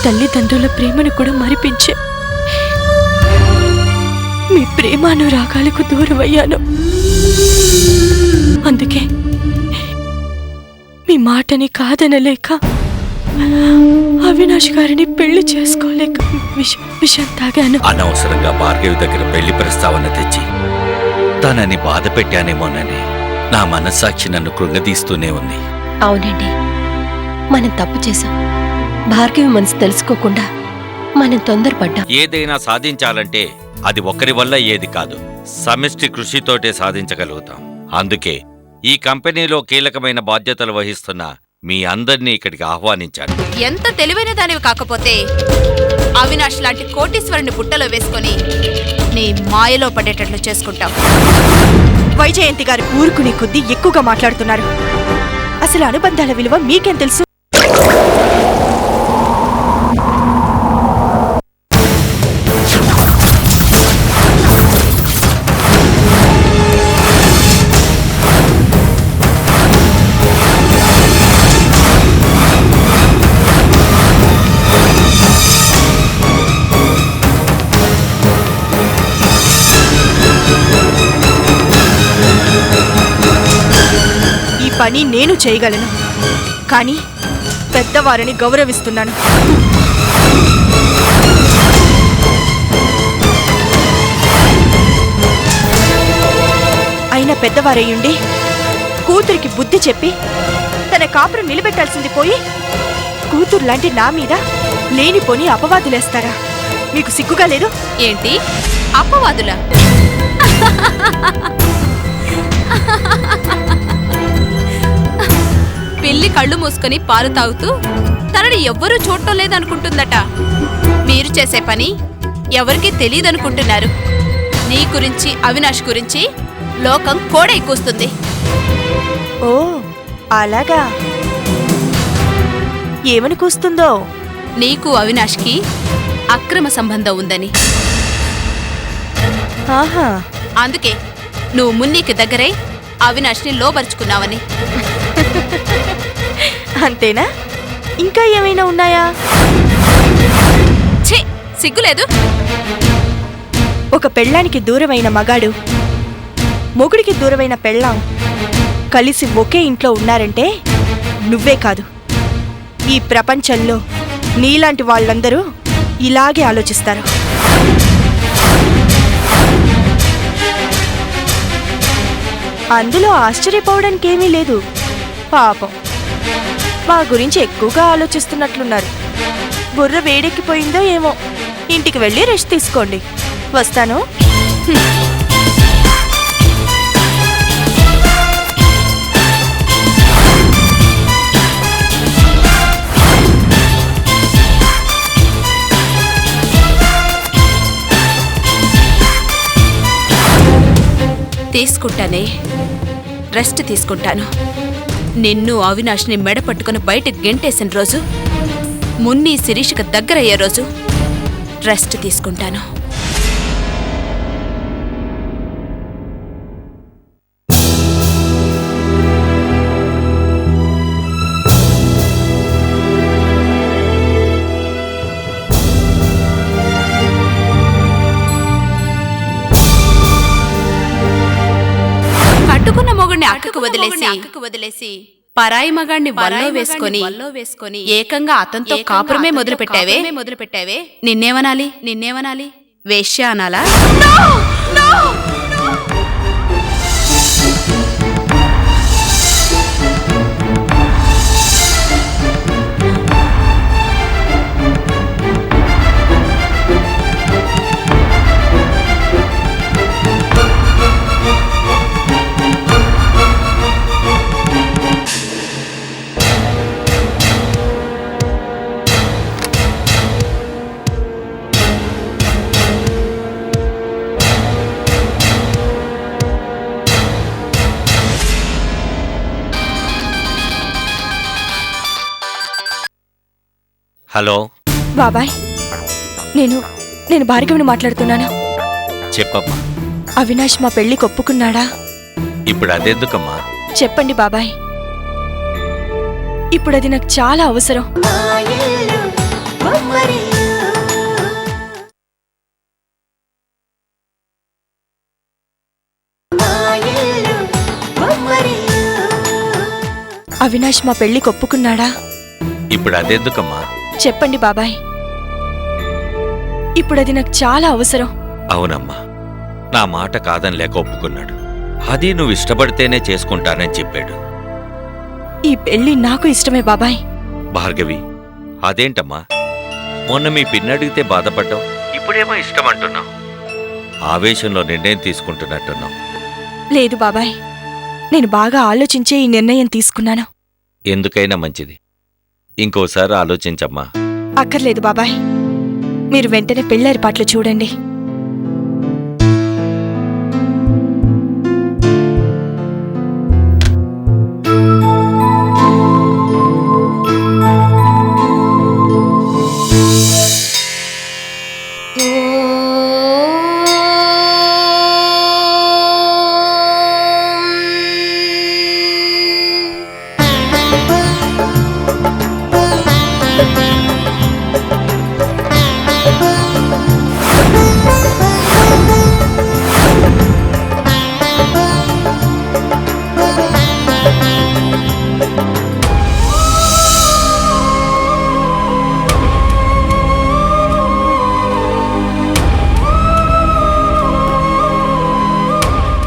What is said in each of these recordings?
తల్లిదండ్రుల ప్రేమను కూడా మరిపించే మీ ప్రేమానురాగాలకు దూరమయ్యాను. అందుకే మీ మాటని కాదనలేక అవినాష్ గారిని పెళ్లి చేసుకోలేక విషం తాగాను. అనవసరంగా భార్గవి దగ్గర పెళ్లి ప్రస్తావన తెచ్చి తనని బాధ పెట్టానేమోనని నా మనస్సాక్షి నన్ను కృంగదీస్తూనే ఉంది. అవునండి, మనం తప్పు చేశాం. భార్గవి మనసు తెలుసుకోకుండా మనం తొందరపడ్డాం. ఏదైనా సాధించాలంటే అది ఒకరి వల్ల ఏది కాదు, సమిష్టి కృషితోటే సాధించగలుగుతాం. అందుకే ఈ కంపెనీలో కీలకమైన బాధ్యతలు వహిస్తున్న మీ అందర్నీ ఇక్కడికి ఆహ్వానించాను. ఎంత తెలివైన దానివి కాకపోతే అవినాష్ లాంటి కోటీశ్వరుని బుట్టలో వేసుకొని నీ మాయలో పడేటట్లు చేసుకుంటావు. వైజయంతి గారు ఊరుకునే కొద్దీ ఎక్కువగా మాట్లాడుతున్నారు. అసలు అనుబంధాల విలువ మీకేం తెలుసు? పని నేను చేయగలను, కానీ పెద్దవారిని గౌరవిస్తున్నాను. అయినా పెద్దవారయ్యుండి కూతురికి బుద్ధి చెప్పి తన కాపురం నిలబెట్టాల్సింది పోయి కూతురు లాంటి నా మీద లేనిపోని అపవాదులేస్తారా? మీకు సిగ్గుగా లేదు? ఏంటి అపవాదులా? పిల్లి కళ్ళు మూసుకొని పాలు తాగుతూ తనని ఎవ్వరూ చూడటం లేదనుకుంటుందట. మీరు చేసే పని ఎవరికీ తెలియదనుకుంటున్నారు. నీ గురించి అవినాష్ గురించి లోకం కోడై కూస్తుంది. ఓ అలాగా? ఏమని కూస్తుందో? నీకు అవినాష్కి అక్రమ సంబంధం ఉందని. ఆహా, అందుకే నువ్వు మున్నీకి దగ్గరై అవినాష్ని లోపరుచుకున్నావని. అంతేనా? ఇంకా ఏమైనా ఉన్నాయా? ఛీ, సిగ్గులేదు? ఒక పెళ్ళానికి దూరమైన మగాడు, మొగుడికి దూరమైన పెళ్ళాం కలిసి ఒకే ఇంట్లో ఉన్నారంటే నువ్వే కాదు, ఈ ప్రపంచంలో నీలాంటి వాళ్ళందరూ ఇలాగే ఆలోచిస్తారు. అందులో ఆశ్చర్యపోవడానికి ఏమీ లేదు. పాపం మా గురించి ఎక్కువగా ఆలోచిస్తున్నట్లున్నారు. బుర్ర వేడెక్కిపోయిందో ఏమో. ఇంటికి వెళ్ళి రెస్ట్ తీసుకోండి. వస్తాను. తీసుకుంటానే, రెస్ట్ తీసుకుంటాను. నిన్ను అవినాష్ని మెడ పట్టుకుని బయటకు గెంటేసిన రోజు, మున్ని శిరీషకు దగ్గరయ్యే రోజు రెస్ట్ తీసుకుంటాను. కట్టుకున్న మొగుడిని అక్కకు వదిలేసి పరాయి మగాడిని వల్లో వేసుకొని ఏకంగా అతనితో కాపురమే మొదలుపెట్టావే. నిన్నేమనాలి? వేశ్య అనాలా? హలో బాబాయ్, నేను భార్గవిని మాట్లాడుతున్నాను. చెప్పమ్మా. అవినాష్ మా పెళ్లికి ఒప్పుకున్నాడా? ఇప్పుడు అదెందుకమ్మా? చెప్పండి బాబాయ్, ఇప్పుడు అది నాకు చాలా అవసరం. అవినాష్ మా పెళ్లికి ఒప్పుకున్నాడా? ఇప్పుడు అదెందుకమ్మా? చెప్పండి బాబాయ్, ఇప్పుడది నాకు చాలా అవసరం. అవునమ్మా, నా మాట కాదని లేక ఒప్పుకున్నాడు. అది నువ్వు ఇష్టపడితేనే చేసుకుంటానని చెప్పాడు. ఈ పెళ్లి నాకు ఇష్టమే బాబాయ్. భార్గవి, అదేంటమ్మా, మొన్న మీ పిన్నడిగితే బాధపడ్డావు, ఇప్పుడేమో ఇష్టం అంటున్నావు. ఆవేశంలో నిర్ణయం తీసుకుంటున్నట్టున్నావు. లేదు బాబాయ్, నేను బాగా ఆలోచించే ఈ నిర్ణయం తీసుకున్నాను. ఎందుకైనా మంచిది, ఇంకోసారి ఆలోచించమ్మా. అక్కర్లేదు బాబాయ్, మీరు వెంటనే పెళ్లి ఏర్పాట్లు చూడండి.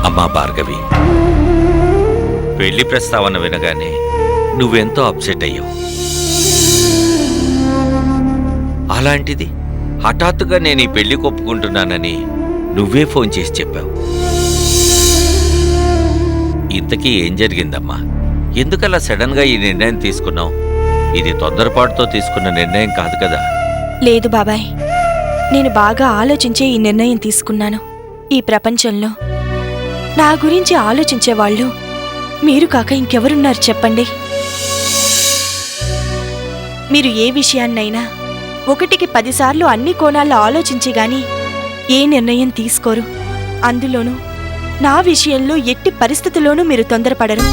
అమ్మా భార్గవి, పెళ్లి ప్రస్తావన వినగానే నువ్వెంతో అప్సెట్ అయ్యావు. అలాంటిది హఠాత్తుగా నేను ఈ పెళ్లి ఒప్పుకుంటున్నానని నువ్వే ఫోన్ చేసి చెప్పావు. ఇంతకీ ఏం జరిగిందమ్మా? ఎందుకలా సడన్గా ఈ నిర్ణయం తీసుకున్నావు? ఇది తొందరపాటుతో తీసుకున్న నిర్ణయం కాదు కదా. లేదు బాబాయ్, నేను బాగా ఆలోచించే ఈ నిర్ణయం తీసుకున్నాను. ఈ ప్రపంచంలో నా గురించి ఆలోచించేవాళ్ళు మీరు కాక ఇంకెవరున్నారు చెప్పండి? మీరు ఏ విషయాన్నైనా 1కి 10 సార్లు అన్ని కోణాల్లో ఆలోచించి గాని ఏ నిర్ణయం తీసుకోరు. అందులోనూ నా విషయంలో ఎట్టి పరిస్థితుల్లోనూ మీరు తొందరపడరు.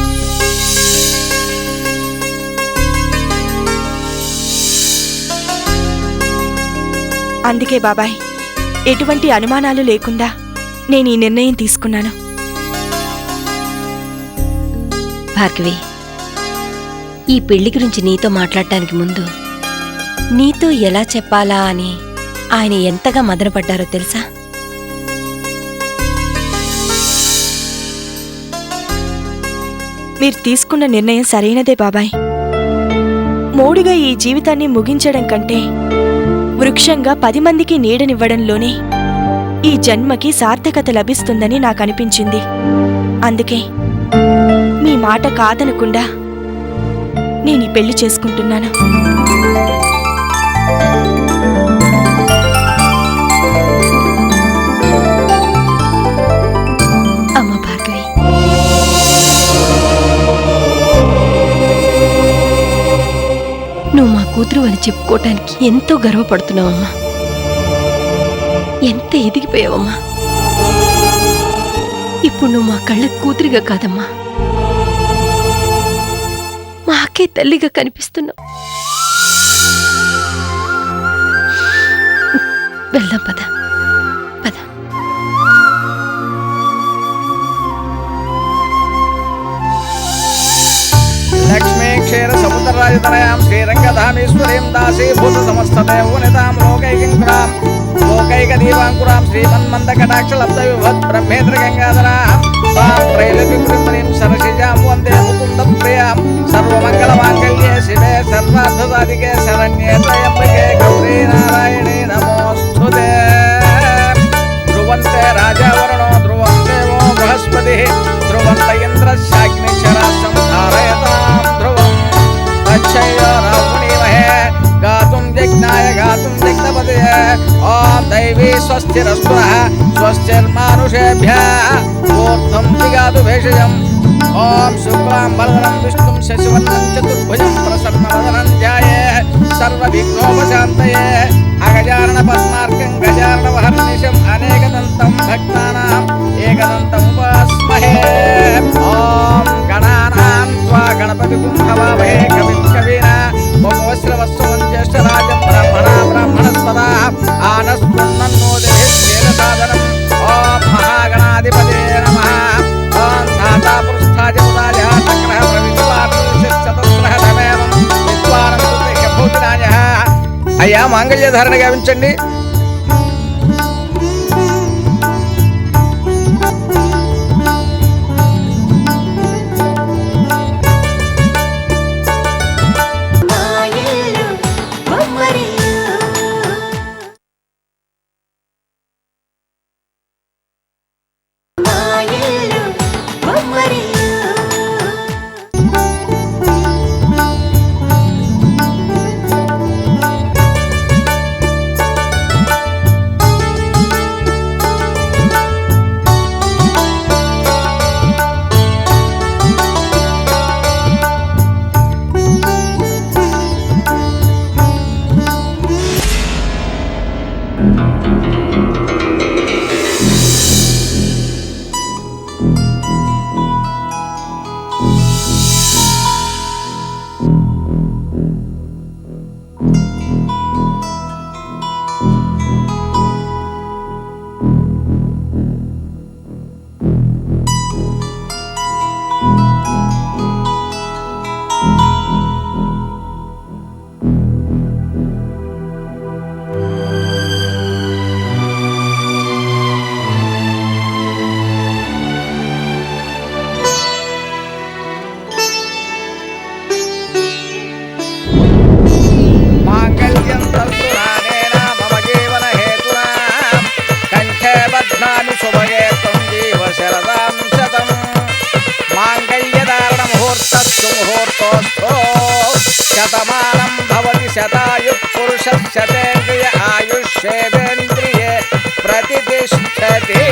అందుకే బాబాయ్, ఎటువంటి అనుమానాలు లేకుండా నేను ఈ నిర్ణయం తీసుకున్నాను. భార్గవి, ఈ పెళ్లి గురించి నీతో మాట్లాడటానికి ముందు నీతో ఎలా చెప్పాలా అని ఆయన ఎంతగా మదనపడ్డారో తెలుసా? మీరు తీసుకున్న నిర్ణయం సరైనదే బాబాయ్. మోడుగా ఈ జీవితాన్ని ముగించడం కంటే వృక్షంగా 10 మందికి నీడనివ్వడంలోనే ఈ జన్మకి సార్థకత లభిస్తుందని నాకనిపించింది. అందుకే మీ మాట కాదనకుండా నేను ఈ పెళ్లి చేసుకుంటున్నాను. అమ్మ భార్గవి, నువ్వు మా కూతురు అని చెప్పుకోవటానికి ఎంతో గర్వపడుతున్నావమ్మా. ఎంత ఎదిగిపోయావమ్మా. ఇప్పుడు నువ్వు మా కళ్ళ కూతురిగా కాదమ్మా, మాకే తల్లిగా కనిపిస్తున్నావు. వెళ్దాం పద పద. లక్ష్మీ క్షీర సముద్రరాజతనయాం శ్రీరంగధామేశ్వరీం దాసీభూత సమస్తదేవనితాం లోకైకింకురాం లోకైక దీవాంకురాం శ్రీమన్మందకటాక్షలబ్ధ విభత్ బ్రహ్మేంద్ర గంగాధరాం తాం త్రైలోక్యపురీం సరసిజాం వందే ముకుంద ప్రియాం సర్వమంగళమాంగళ్యే శివే సర్వార్థసాధికే శరణ్యే త్రయంబకే గౌరీ నారాయణే నమోస్తుతే. ధ్రువంతే రాజావరుణో ధ్రువం దేవో బృహస్పతి ధ్రువంత ఇంద్రశాగ్నిశరాశం ధారయతాం ధ్రువం తచ్చయో రామునీమహే గాతుం యజ్ఞాయ గాతుం యజ్ఞపతయే. ఓం దైవీ స్వస్తిరస్పునః స్వస్తిర్మానుషేభ్యః ఊర్ధ్వం దిగాతు భేషజం. ఓం శుక్లాం వరదరం విష్ణుం శశివర్ణం చతుర్భుజం ప్రసన్నవదనం ధ్యాయే సర్వవిఘ్నోపశాంతయే. అగజానన పద్మార్కం గజాననవహర్నిశం అనేకదంతం భక్తానాం ఏకదంతం ఉపాస్మహే. ఓం గణానాం త్వా గణపతిం హవామహే కవిం కవీనా ఉపవస్రవస్సుమం జ్యేష్ఠరాజం బ్రాహ్మణస్పదా ఆనస్పన్నోదేశేనసాదనం. ఓం మహాగణాధిపతే నమః. ఓం ధాతా పురుష్ఠాజ ఉదాజ చక్రః ప్రవిశ్వాత్మశత్ అయ్యా మాంగళ్య ధారణ గావించండి. శతమానం భవతి శతాయు పురుష శతేంద్రియ ఆయుష్యేంద్రియే ప్రతిష్టతి.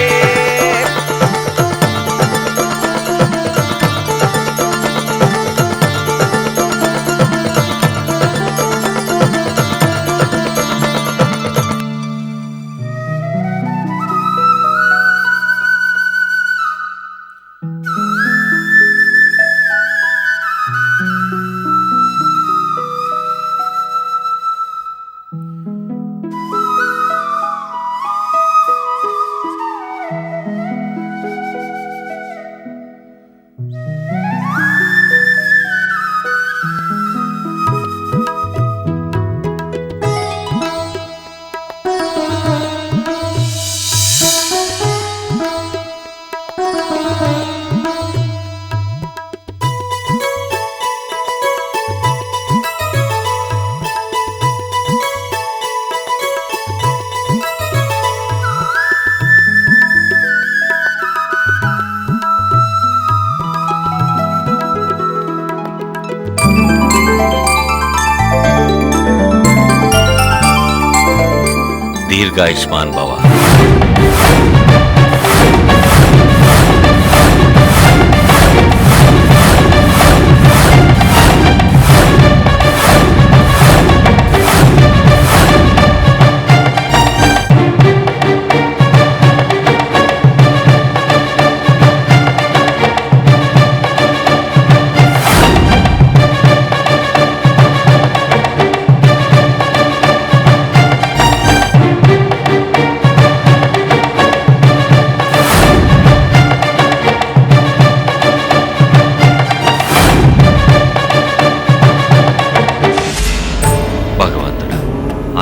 దీర్ఘాయుష్మాన్ భవ.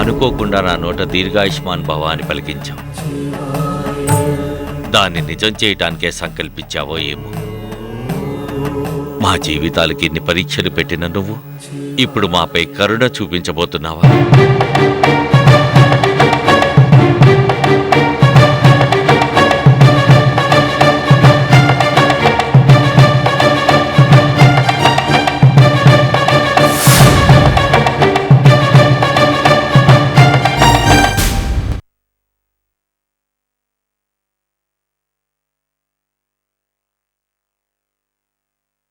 అనుకోకుండా నా నోట దీర్ఘాయుష్మాన్ భవ అని పలికించావు. దాన్ని నిజం చేయటానికే సంకల్పించావో ఏమో. మా జీవితాలకి ఇన్ని పరీక్షలు పెట్టిన నువ్వు ఇప్పుడు మాపై కరుణ చూపించబోతున్నావా?